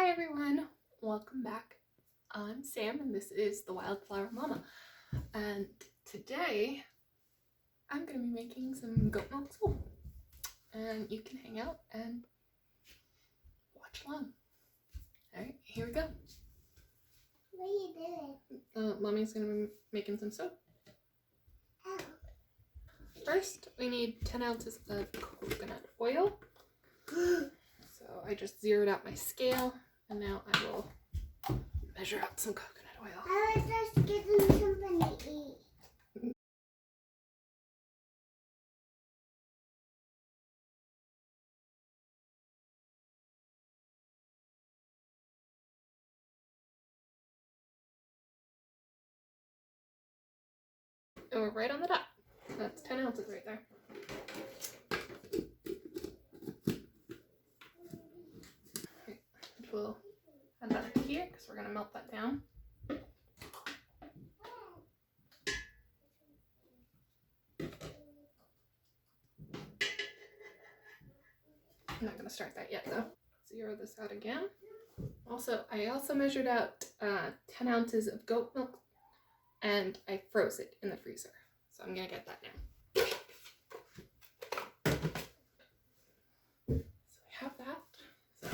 Hi everyone, welcome back. I'm Sam and this is the Wildflower Mama, and today I'm going to be making some goat milk soup, and you can hang out and watch along. Alright, here we go. What are you doing? Mommy's going to be making some soup. Oh. First, we need 10 ounces of coconut oil. So I just zeroed out my scale, and now I will measure out some coconut oil. I was just getting something to eat. And we're right on the dot. That's 10 ounces right there. Right. We'll add that here because we're going to melt that down. I'm not going to start that yet though. Zero this out again. I also measured out 10 ounces of goat milk, and I froze it in the freezer. So I'm going to get that now. So I have that. So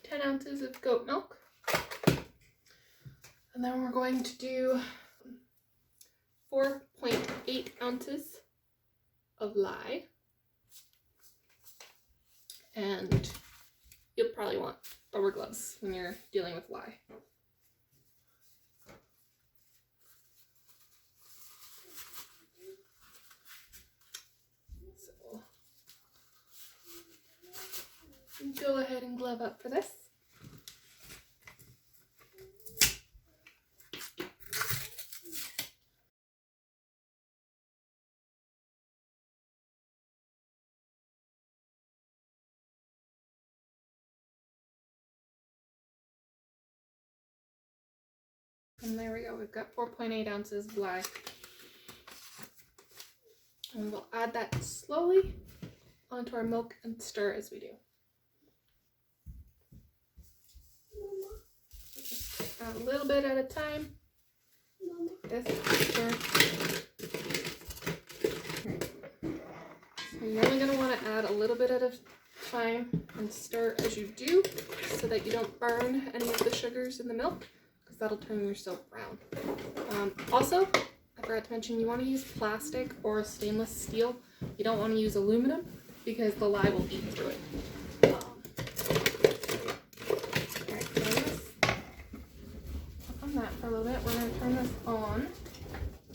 10 ounces of goat milk. And then we're going to do 4.8 ounces of lye. And you'll probably want rubber gloves when you're dealing with lye. So go ahead and glove up for this. And there we go, we've got 4.8 ounces of lye. And we'll add that slowly onto our milk and stir as we do. So just add a little bit at a time. This stir. So you're only going to want to add a little bit at a time and stir as you do so that you don't burn any of the sugars in the milk, because that'll turn your soap brown. Also, I forgot to mention, you want to use plastic or stainless steel. You don't want to use aluminum because the lye will eat through it. Alright, so I'm going to on that for a little bit. We're going to turn this on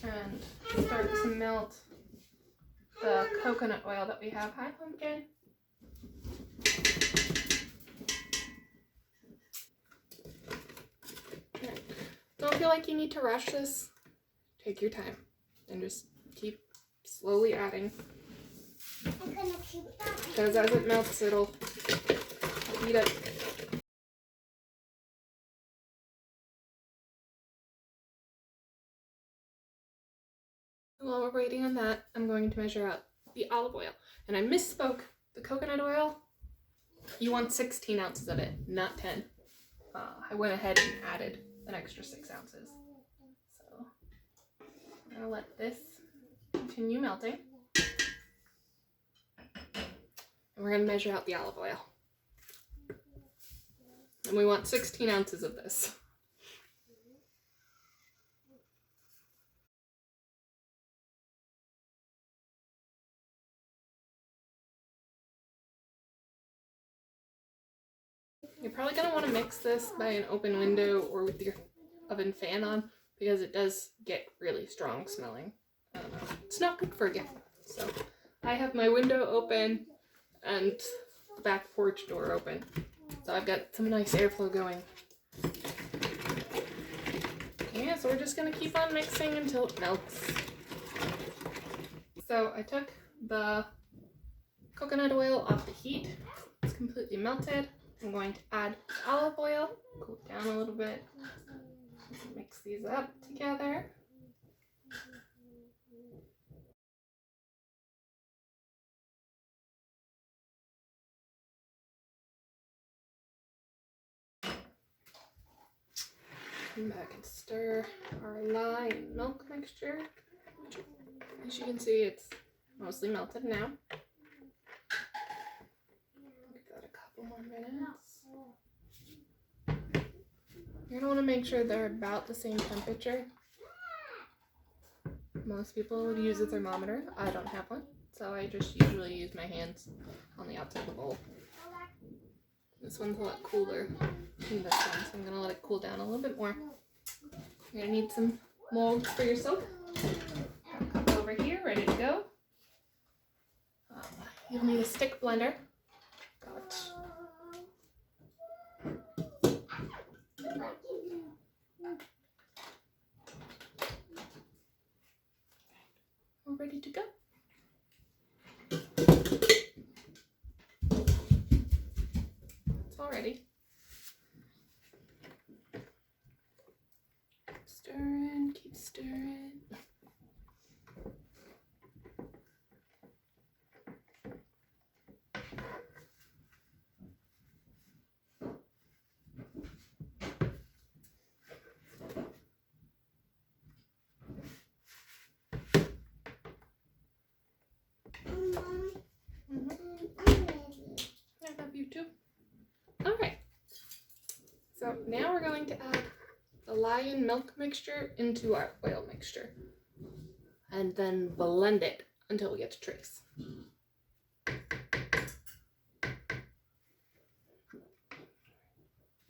and start to melt the coconut oil that we have. Hi, pumpkin. Right. Don't feel like you need to rush this. Take your time and just keep slowly adding. I'm gonna keep that. Because as it melts, it'll heat up. While we're waiting on that, I'm going to measure out the olive oil. And I misspoke. The coconut oil, you want 16 ounces of it, not 10. I went ahead and added an extra 6 ounces. So I'm going to let this continue melting. And we're going to measure out the olive oil. And we want 16 ounces of this. You're probably going to want to mix this by an open window or with your oven fan on, because it does get really strong smelling. It's not good for you. So I have my window open and the back porch door open. So I've got some nice airflow going. Yeah, so we're just going to keep on mixing until it melts. So I took the coconut oil off the heat. It's completely melted. I'm going to add olive oil, cool it down a little bit, mix these up together. Come back and stir our lye and milk mixture. As you can see, it's mostly melted now. Give that a couple more minutes. You're gonna want to make sure they're about the same temperature. Most people would use a thermometer. I don't have one, so I just usually use my hands on the outside of the bowl. This one's a lot cooler than this one, so I'm gonna let it cool down a little bit more. You're gonna need some molds for your soap. Over here, ready to go. You'll need a stick blender. We're ready to go. It's all ready. Stirring, keep stirring. I love you too. Alright, so now we're going to add the lye and milk mixture into our oil mixture and then blend it until we get to trace.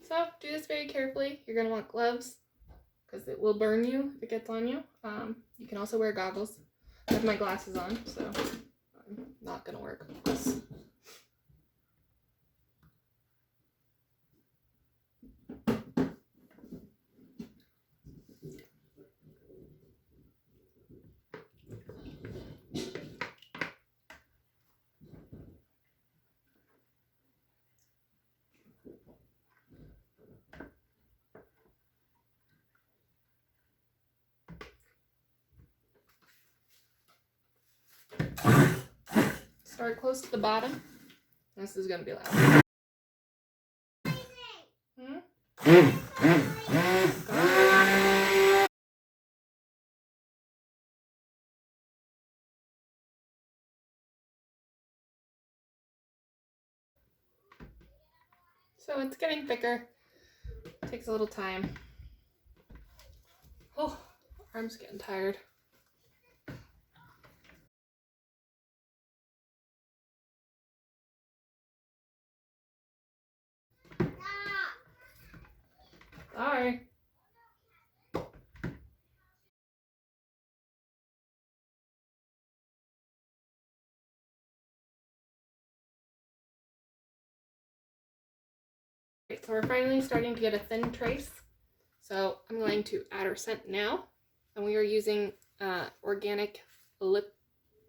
So do this very carefully. You're going to want gloves because it will burn you if it gets on you. You can also wear goggles. I have my glasses on, so I'm not going to wear goggles. Start close to the bottom. This is going to be loud. So it's getting thicker. It takes a little time. Oh, arm's getting tired. Sorry. So we're finally starting to get a thin trace. So I'm going to add our scent now. And we are using organic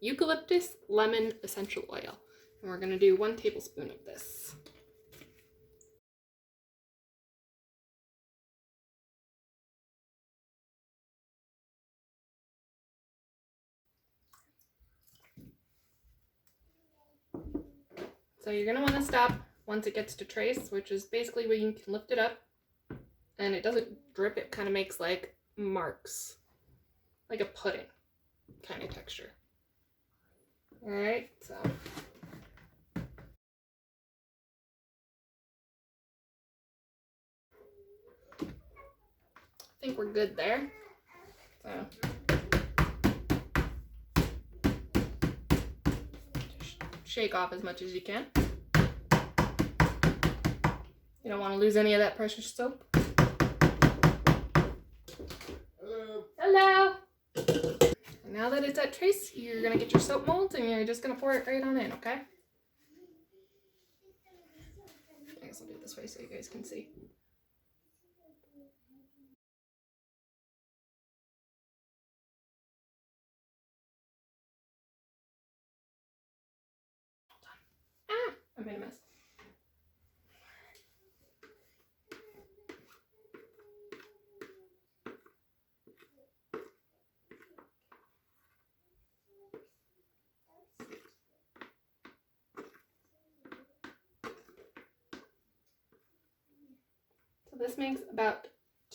eucalyptus lemon essential oil. And we're going to do 1 tablespoon of this. So you're going to want to stop once it gets to trace, which is basically when you can lift it up and it doesn't drip. It kind of makes like marks, like a pudding kind of texture. All right, so I think we're good there. So just shake off as much as you can. You don't want to lose any of that precious soap. Hello. Hello. And now that it's at trace, you're going to get your soap molds and you're just going to pour it right on in, okay? I guess I'll do it this way so you guys can see. Ah, I made a mess. So this makes about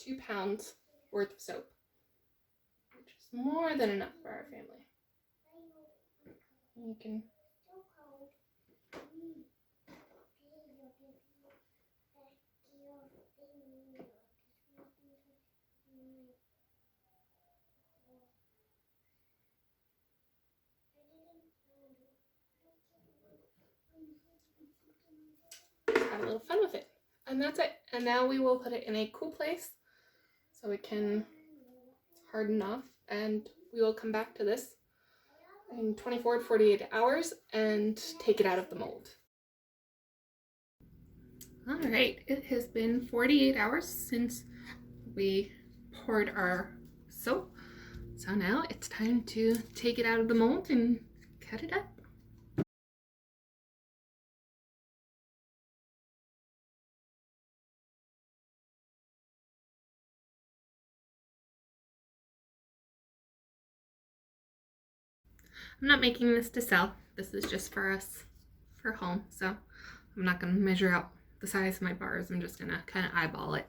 2 pounds worth of soap, which is more than enough for our family. You can have a little fun with it. And that's it. And now we will put it in a cool place so it can harden off, and we will come back to this in 24 to 48 hours and take it out of the mold. All right, it has been 48 hours since we poured our soap. So now it's time to take it out of the mold and cut it up. I'm not making this to sell. This is just for us, for home. So I'm not going to measure out the size of my bars. I'm just going to kind of eyeball it.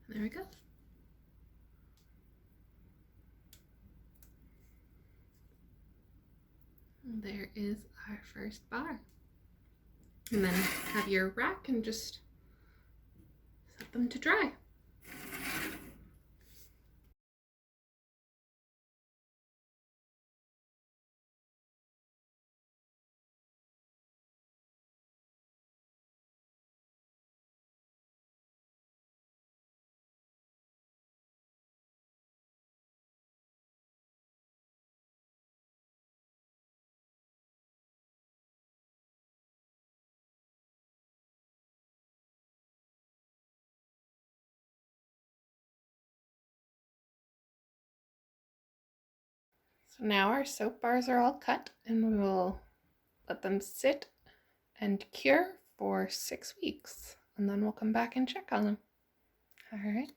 There we go. There is our first bar. And then have your rack and just set them to dry. So now our soap bars are all cut, and we will let them sit and cure for 6 weeks, and then we'll come back and check on them. All right.